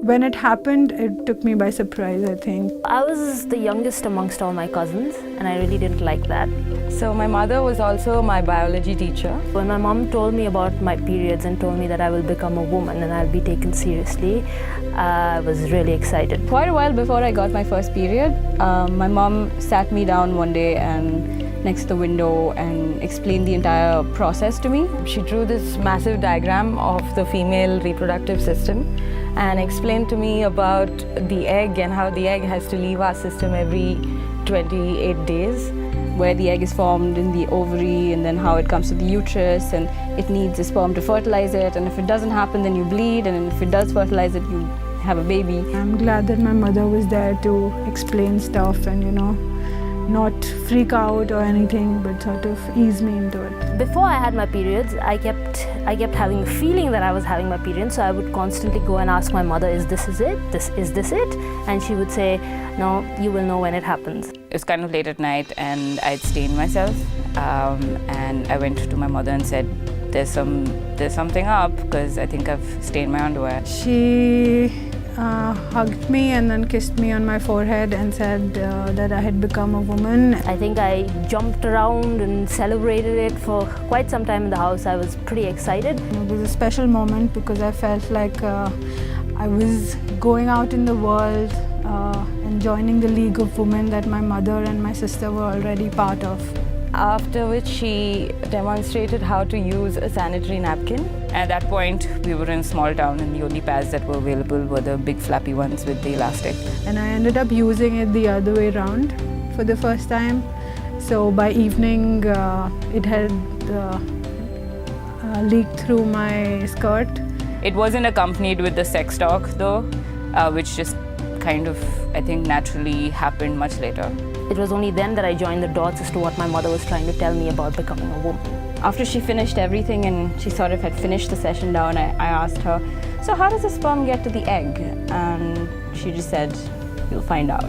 When it happened, it took me by surprise, I think. I was the youngest amongst all my cousins, and I really didn't like that. So my mother was also my biology teacher. When my mom told me about my periods and told me that I will become a woman and I'll be taken seriously, I was really excited. Quite a while before I got my first period, my mom sat me down one day and next to the window and explained the entire process to me. She drew this massive diagram of the female reproductive system and explained to me about the egg and how the egg has to leave our system every 28 days. Where the egg is formed in the ovary and then how it comes to the uterus, and it needs a sperm to fertilize it, and if it doesn't happen then you bleed, and if it does fertilize it you have a baby. I'm glad that my mother was there to explain stuff and not freak out or anything, but sort of ease me into it. Before I had my periods, I kept having the feeling that I was having my periods, so I would constantly go and ask my mother, is this it? Is this it? And she would say, no, you will know when it happens. It was kind of late at night and I'd stained myself, and I went to my mother and said, there's something up because I think I've stained my underwear. She hugged me and then kissed me on my forehead and said that I had become a woman. I think I jumped around and celebrated it for quite some time in the house. I was pretty excited. It was a special moment because I felt like I was going out in the world and joining the League of Women that my mother and my sister were already part of. After which she demonstrated how to use a sanitary napkin. At that point, we were in a small town and the only pads that were available were the big flappy ones with the elastic. And I ended up using it the other way around for the first time. So by evening, it had leaked through my skirt. It wasn't accompanied with the sex talk though, which just kind of, I think, naturally happened much later. It was only then that I joined the dots as to what my mother was trying to tell me about becoming a woman. After she finished everything and she sort of had finished the session down, I asked her, so how does the sperm get to the egg? And she just said, you'll find out.